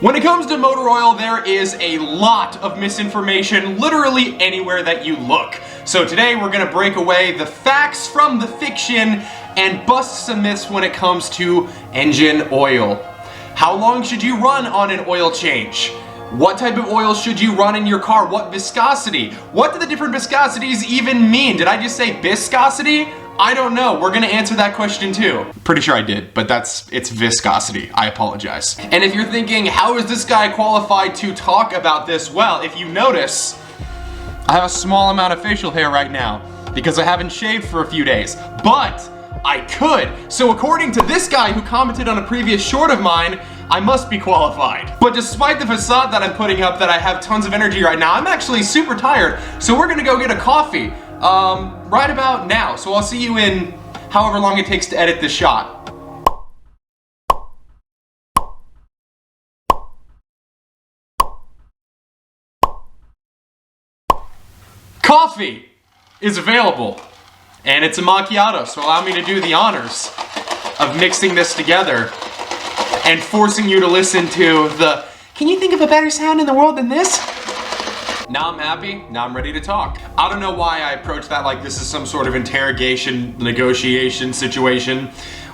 When it comes to motor oil, there is a lot of misinformation literally anywhere that you look. So today we're gonna break away the facts from the fiction and bust some myths when it comes to engine oil. How long should you run on an oil change? What type of oil should you run in your car? What viscosity? What do the different viscosities even mean? Did I just say viscosity? I don't know. We're gonna answer that question too. Pretty sure I did, but it's viscosity. I apologize. And if you're thinking, how is this guy qualified to talk about this? Well, if you notice, I have a small amount of facial hair right now because I haven't shaved for a few days, but I could. So according to this guy who commented on a previous short of mine, I must be qualified. But despite the facade that I'm putting up that I have tons of energy right now, I'm actually super tired. So we're gonna go get a coffee. Right about now. So I'll see you in however long it takes to edit this shot. Coffee is available, and it's a macchiato, so allow me to do the honors of mixing this together and forcing you to listen to the, can you think of a better sound in the world than this? Now I'm happy, now I'm ready to talk. I don't know why I approach that like this is some sort of interrogation, negotiation situation.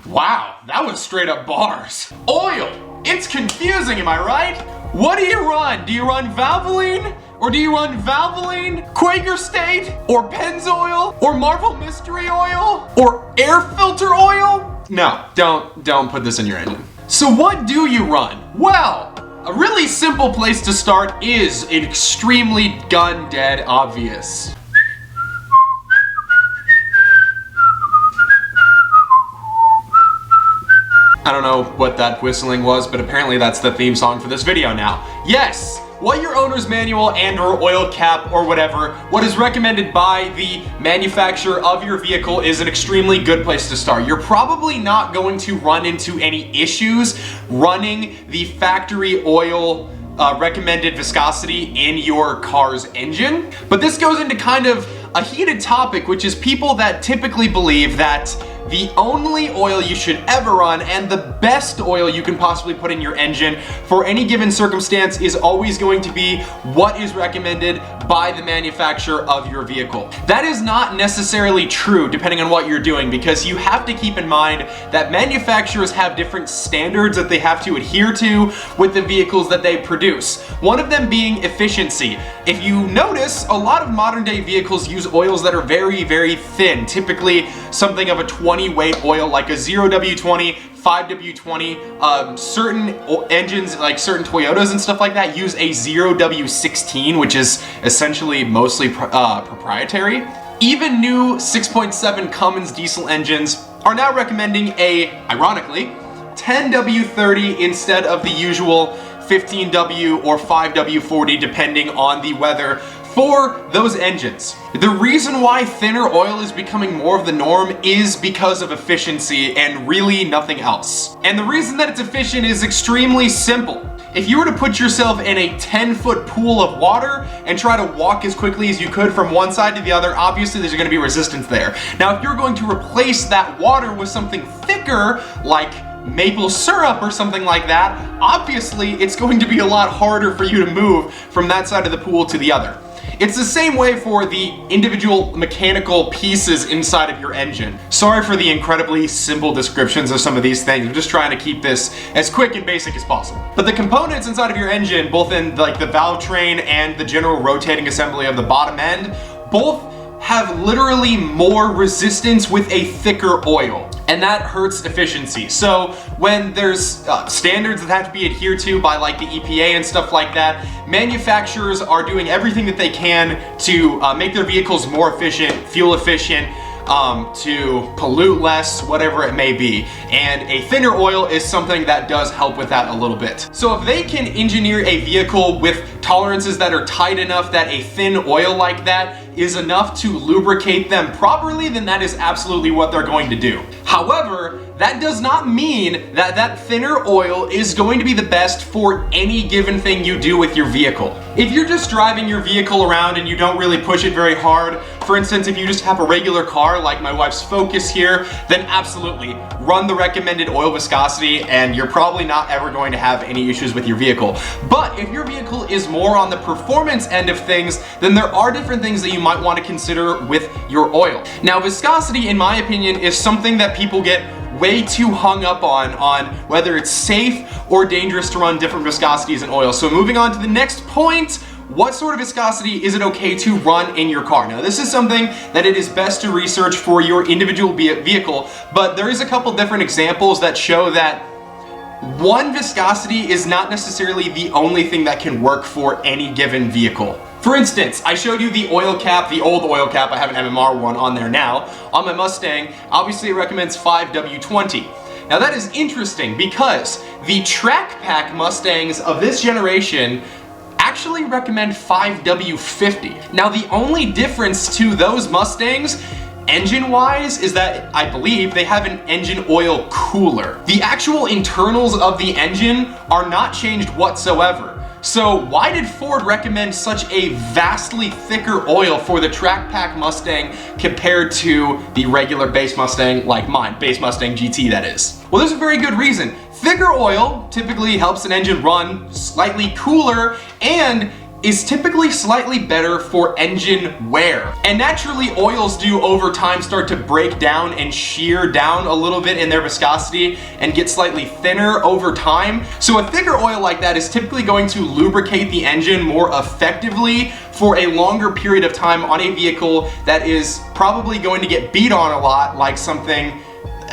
Wow, that was straight up bars. Oil, it's confusing, am I right? What do you run? Do you run Valvoline? Or do you run Valvoline, Quaker State, or Pennzoil, or Marvel Mystery Oil, or air filter oil? No, don't put this in your engine. So what do you run? Well, a really simple place to start is extremely gun dead obvious. I don't know what that whistling was, but apparently that's the theme song for this video now. Yes! What your owner's manual and or oil cap or whatever, what is recommended by the manufacturer of your vehicle is an extremely good place to start. You're probably not going to run into any issues running the factory oil recommended viscosity in your car's engine. But this goes into kind of a heated topic, which is people that typically believe that the only oil you should ever run and the best oil you can possibly put in your engine for any given circumstance is always going to be what is recommended by the manufacturer of your vehicle. That is not necessarily true depending on what you're doing, because you have to keep in mind that manufacturers have different standards that they have to adhere to with the vehicles that they produce. One of them being efficiency. If you notice, a lot of modern day vehicles use oils that are very, very thin, typically something of a 20 weight oil like a 0W20, 5W20, certain engines like certain Toyotas and stuff like that use a 0W16, which is essentially mostly proprietary. Even new 6.7 Cummins diesel engines are now recommending a, ironically, 10W30 instead of the usual 15W or 5W40 depending on the weather for those engines. The reason why thinner oil is becoming more of the norm is because of efficiency and really nothing else. And the reason that it's efficient is extremely simple. If you were to put yourself in a 10-foot pool of water and try to walk as quickly as you could from one side to the other, obviously there's gonna be resistance there. Now, if you're going to replace that water with something thicker, like maple syrup or something like that, obviously it's going to be a lot harder for you to move from that side of the pool to the other. It's the same way for the individual mechanical pieces inside of your engine. Sorry for the incredibly simple descriptions of some of these things. I'm just trying to keep this as quick and basic as possible. But the components inside of your engine, both in like the valve train and the general rotating assembly of the bottom end, both have literally more resistance with a thicker oil, and that hurts efficiency. So when there's standards that have to be adhered to by like the EPA and stuff like that, manufacturers are doing everything that they can to make their vehicles more efficient, fuel efficient, to pollute less, whatever it may be. And a thinner oil is something that does help with that a little bit. So if they can engineer a vehicle with tolerances that are tight enough that a thin oil like that is enough to lubricate them properly, then that is absolutely what they're going to do. However, that does not mean that that thinner oil is going to be the best for any given thing you do with your vehicle. If you're just driving your vehicle around and you don't really push it very hard, for instance, if you just have a regular car like my wife's Focus here, then absolutely, run the recommended oil viscosity and you're probably not ever going to have any issues with your vehicle. But if your vehicle is more on the performance end of things, then there are different things that you might want to consider with your oil. Now, viscosity, in my opinion, is something that people get way too hung up on whether it's safe or dangerous to run different viscosities in oil. So moving on to the next point, what sort of viscosity is it okay to run in your car? Now, this is something that it is best to research for your individual vehicle, but there is a couple different examples that show that one viscosity is not necessarily the only thing that can work for any given vehicle. For instance, I showed you the oil cap, the old oil cap, I have an MMR one on there now, on my Mustang. Obviously it recommends 5W20. Now that is interesting because the Track Pack Mustangs of this generation actually recommend 5W50. Now the only difference to those Mustangs engine-wise is that I believe they have an engine oil cooler. The actual internals of the engine are not changed whatsoever. So why did Ford recommend such a vastly thicker oil for the Track Pack Mustang compared to the regular base Mustang like mine, base Mustang GT that is? Well, there's a very good reason. Thicker oil typically helps an engine run slightly cooler and is typically slightly better for engine wear. And naturally, oils do over time start to break down and shear down a little bit in their viscosity and get slightly thinner over time. So a thicker oil like that is typically going to lubricate the engine more effectively for a longer period of time on a vehicle that is probably going to get beat on a lot, like something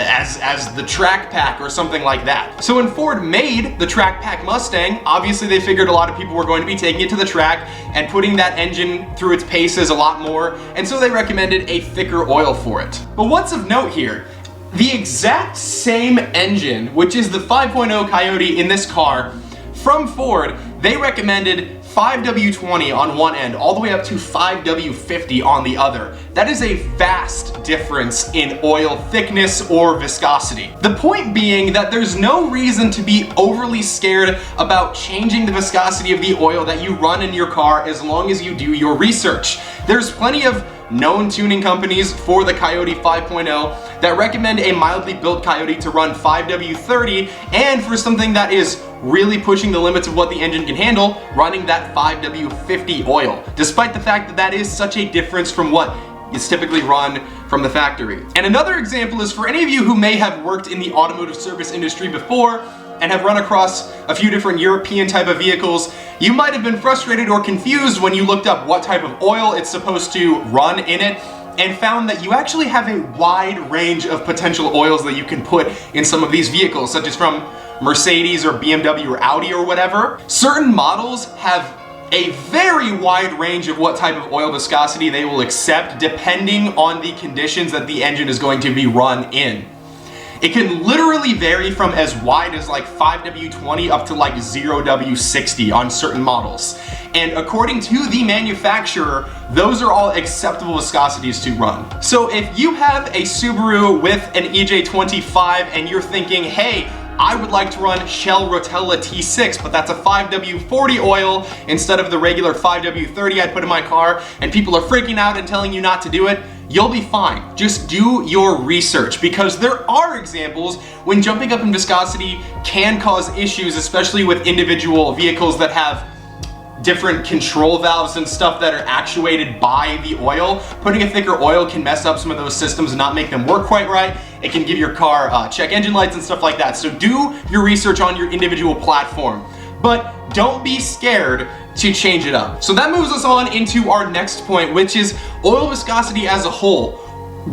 as the Track Pack or something like that. So when Ford made the Track Pack Mustang, obviously they figured a lot of people were going to be taking it to the track and putting that engine through its paces a lot more, and so they recommended a thicker oil for it. But what's of note here, the exact same engine, which is the 5.0 Coyote in this car, from Ford, they recommended 5W20 on one end, all the way up to 5W50 on the other. That is a vast difference in oil thickness or viscosity. The point being that there's no reason to be overly scared about changing the viscosity of the oil that you run in your car as long as you do your research. There's plenty of known tuning companies for the Coyote 5.0 that recommend a mildly built Coyote to run 5W30, and for something that is really pushing the limits of what the engine can handle, running that 5W50 oil, despite the fact that that is such a difference from what is typically run from the factory. And another example is for any of you who may have worked in the automotive service industry before and have run across a few different European type of vehicles, you might have been frustrated or confused when you looked up what type of oil it's supposed to run in it and found that you actually have a wide range of potential oils that you can put in some of these vehicles, such as from Mercedes or BMW or Audi or whatever. Certain models have a very wide range of what type of oil viscosity they will accept depending on the conditions that the engine is going to be run in. It can literally vary from as wide as like 5W20 up to like 0W60 on certain models. And according to the manufacturer, those are all acceptable viscosities to run. So if you have a Subaru with an EJ25 and you're thinking, hey, I would like to run Shell Rotella T6, but that's a 5W40 oil instead of the regular 5W30 I put in my car, and people are freaking out and telling you not to do it, you'll be fine. Just do your research, because there are examples when jumping up in viscosity can cause issues, especially with individual vehicles that have different control valves and stuff that are actuated by the oil. Putting a thicker oil can mess up some of those systems and not make them work quite right. It can give your car check engine lights and stuff like that. So do your research on your individual platform, but don't be scared to change it up. So that moves us on into our next point, which is oil viscosity as a whole.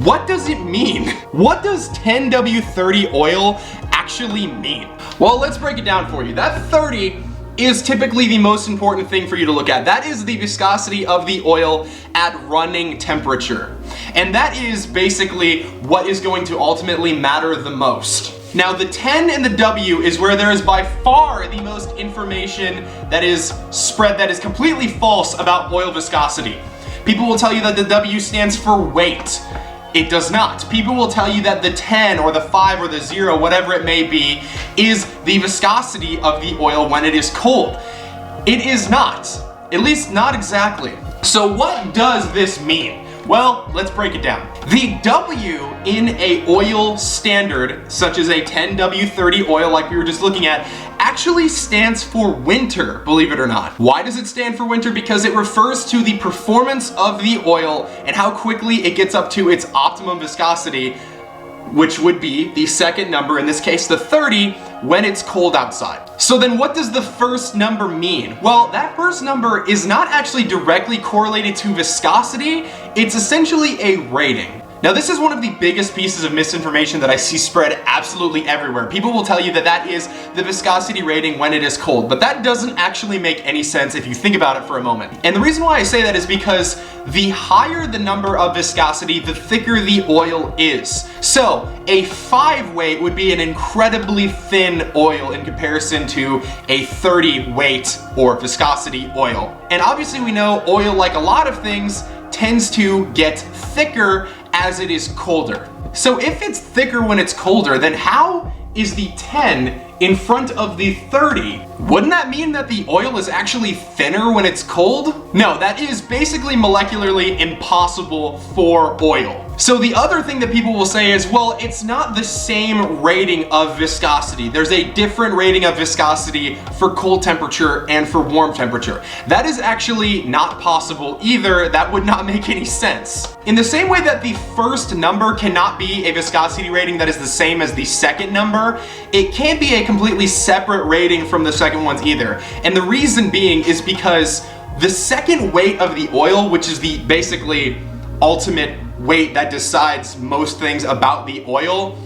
What does it mean? What does 10W30 oil actually mean? Well, let's break it down for you. That 30 is typically the most important thing for you to look at. That is the viscosity of the oil at running temperature. And that is basically what is going to ultimately matter the most. Now the 10 and the W is where there is by far the most information that is spread that is completely false about oil viscosity. People will tell you that the W stands for weight. It does not. People will tell you that the 10 or the 5 or the 0, whatever it may be, is the viscosity of the oil when it is cold. It is not. At least not exactly. So what does this mean? Well, let's break it down. The W in a oil standard, such as a 10W30 oil like we were just looking at, actually stands for winter, believe it or not. Why does it stand for winter? Because it refers to the performance of the oil and how quickly it gets up to its optimum viscosity, which would be the second number, in this case the 30, when it's cold outside. So then what does the first number mean? Well, that first number is not actually directly correlated to viscosity, it's essentially a rating. Now this is one of the biggest pieces of misinformation that I see spread absolutely everywhere. People will tell you that that is the viscosity rating when it is cold, but that doesn't actually make any sense if you think about it for a moment. And the reason why I say that is because the higher the number of viscosity, the thicker the oil is. So a 5 weight would be an incredibly thin oil in comparison to a 30 weight or viscosity oil. And obviously we know oil, like a lot of things, tends to get thicker as it is colder. So if it's thicker when it's colder, then how is the 10 in front of the 30? Wouldn't that mean that the oil is actually thinner when it's cold? No, that is basically molecularly impossible for oil. So the other thing that people will say is, well, it's not the same rating of viscosity. There's a different rating of viscosity for cold temperature and for warm temperature. That is actually not possible either. That would not make any sense. In the same way that the first number cannot be a viscosity rating that is the same as the second number, it can't be a completely separate rating from the second ones either. And the reason being is because the second weight of the oil, which is the basically ultimate weight that decides most things about the oil,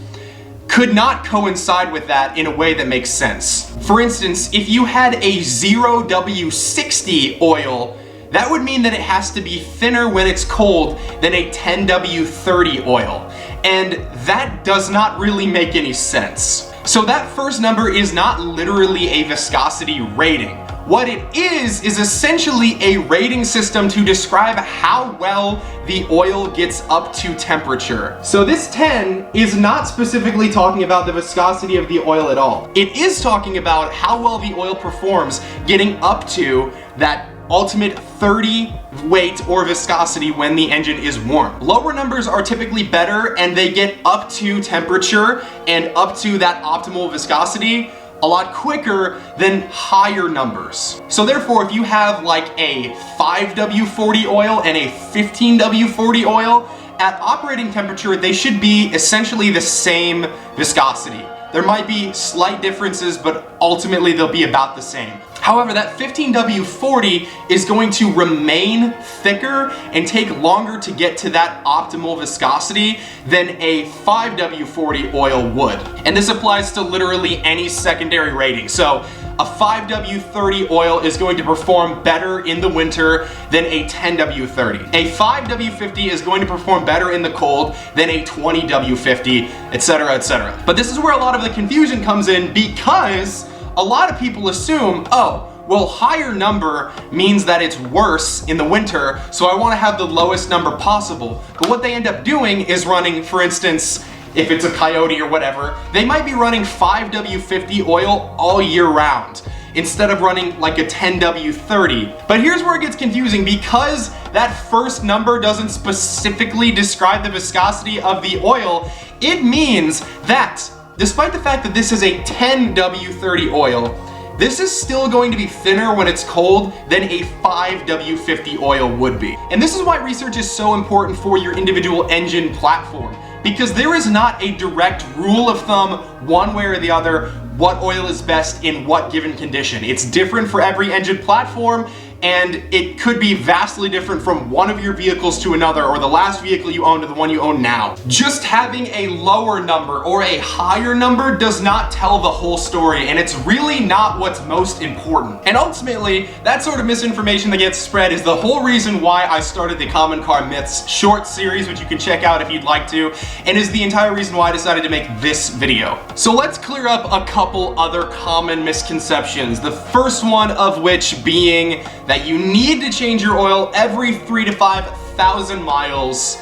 could not coincide with that in a way that makes sense. For instance, if you had a 0W60 oil, that would mean that it has to be thinner when it's cold than a 10W30 oil. And that does not really make any sense. So that first number is not literally a viscosity rating. What it is essentially a rating system to describe how well the oil gets up to temperature. So this 10 is not specifically talking about the viscosity of the oil at all. It is talking about how well the oil performs getting up to that ultimate 30 weight or viscosity when the engine is warm. Lower numbers are typically better and they get up to temperature and up to that optimal viscosity a lot quicker than higher numbers. So therefore, if you have like a 5W40 oil and a 15W40 oil, at operating temperature, they should be essentially the same viscosity. There might be slight differences, but ultimately they'll be about the same. However, that 15W40 is going to remain thicker and take longer to get to that optimal viscosity than a 5W40 oil would. And this applies to literally any secondary rating. So a 5W30 oil is going to perform better in the winter than a 10W30. A 5W50 is going to perform better in the cold than a 20W50, etc., etc. But this is where a lot of the confusion comes in, because a lot of people assume, oh, well, higher number means that it's worse in the winter, so I want to have the lowest number possible. But what they end up doing is running, for instance, if it's a Coyote or whatever, they might be running 5W50 oil all year round instead of running like a 10W30. But here's where it gets confusing, because that first number doesn't specifically describe the viscosity of the oil. It means that despite the fact that this is a 10W30 oil, this is still going to be thinner when it's cold than a 5W50 oil would be. And this is why research is so important for your individual engine platform, because there is not a direct rule of thumb one way or the other what oil is best in what given condition. It's different for every engine platform, and it could be vastly different from one of your vehicles to another, or the last vehicle you own to the one you own now. Just having a lower number or a higher number does not tell the whole story, and it's really not what's most important. And ultimately, that sort of misinformation that gets spread is the whole reason why I started the Common Car Myths short series, which you can check out if you'd like to, and is the entire reason why I decided to make this video. So let's clear up a couple other common misconceptions. The first one of which being that you need to change your oil every 3,000 to 5,000 miles.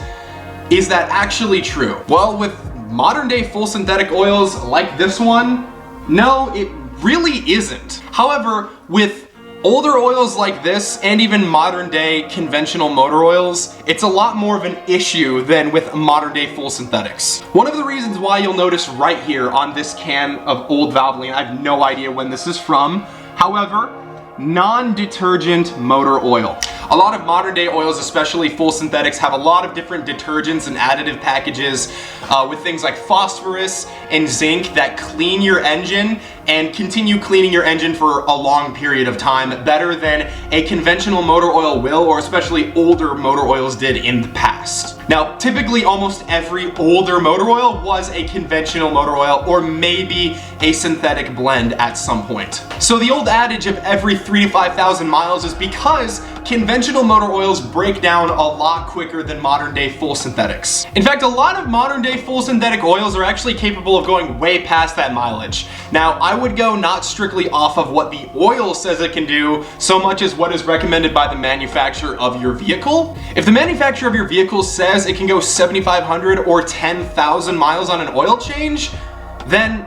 Is that actually true? Well, with modern day full synthetic oils like this one, no, it really isn't. However, with Older oils like this, and even modern day conventional motor oils, it's a lot more of an issue than with modern day full synthetics. One of the reasons why you'll notice right here on this can of old Valvoline, I have no idea when this is from, however, non-detergent motor oil. A lot of modern day oils, especially full synthetics, have a lot of different detergents and additive packages with things like phosphorus and zinc that clean your engine and continue cleaning your engine for a long period of time, better than a conventional motor oil will, or especially older motor oils did in the past. Now, typically almost every older motor oil was a conventional motor oil or maybe a synthetic blend at some point. So the old adage of every 3,000 to 5,000 miles is because conventional motor oils break down a lot quicker than modern day full synthetics. In fact, a lot of modern day full synthetic oils are actually capable of going way past that mileage. Now, I would go not strictly off of what the oil says it can do, so much as what is recommended by the manufacturer of your vehicle. If the manufacturer of your vehicle says it can go 7,500 or 10,000 miles on an oil change, then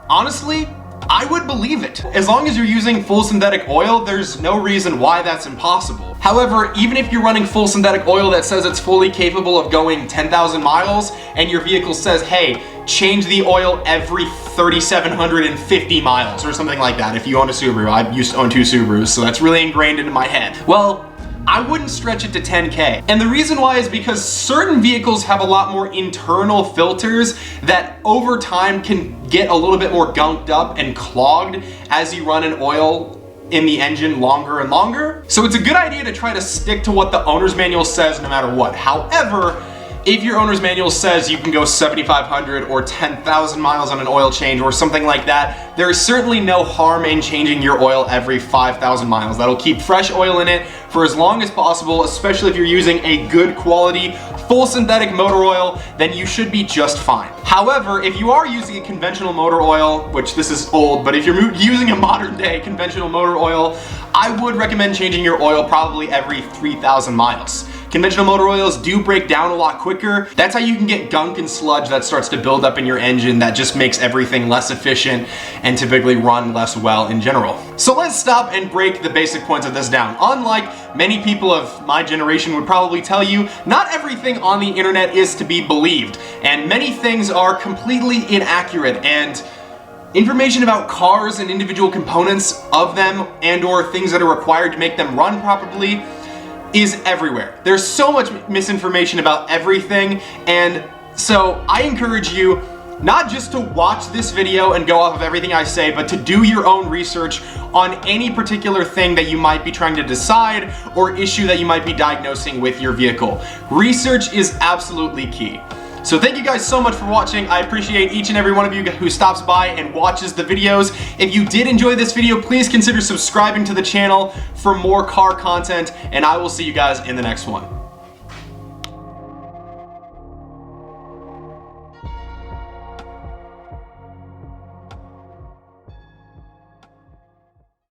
honestly, I would believe it. As long as you're using full synthetic oil, there's no reason why that's impossible. However, even if you're running full synthetic oil that says it's fully capable of going 10,000 miles and your vehicle says, hey, change the oil every 3,750 miles or something like that if you own a Subaru. I used to own 2 Subarus, so that's really ingrained into my head. Well, I wouldn't stretch it to 10K. And the reason why is because certain vehicles have a lot more internal filters that over time can get a little bit more gunked up and clogged as you run an oil in the engine longer and longer. So it's a good idea to try to stick to what the owner's manual says no matter what. However, if your owner's manual says you can go 7,500 or 10,000 miles on an oil change or something like that, there is certainly no harm in changing your oil every 5,000 miles. That'll keep fresh oil in it for as long as possible, especially if you're using a good quality full synthetic motor oil, then you should be just fine. However, if you are using a conventional motor oil, which this is old, but if you're using a modern day conventional motor oil, I would recommend changing your oil probably every 3,000 miles. Conventional motor oils do break down a lot quicker. That's how you can get gunk and sludge that starts to build up in your engine that just makes everything less efficient and typically run less well in general. So let's stop and break the basic points of this down. Unlike many people of my generation would probably tell you, not everything on the internet is to be believed, and many things are completely inaccurate, and information about cars and individual components of them and or things that are required to make them run properly is everywhere. There's so much misinformation about everything, and so I encourage you not just to watch this video and go off of everything I say, but to do your own research on any particular thing that you might be trying to decide or issue that you might be diagnosing with your vehicle. Research is absolutely key. So thank you guys so much for watching. I appreciate each and every one of you who stops by and watches the videos. If you did enjoy this video, please consider subscribing to the channel for more car content, and I will see you guys in the next one.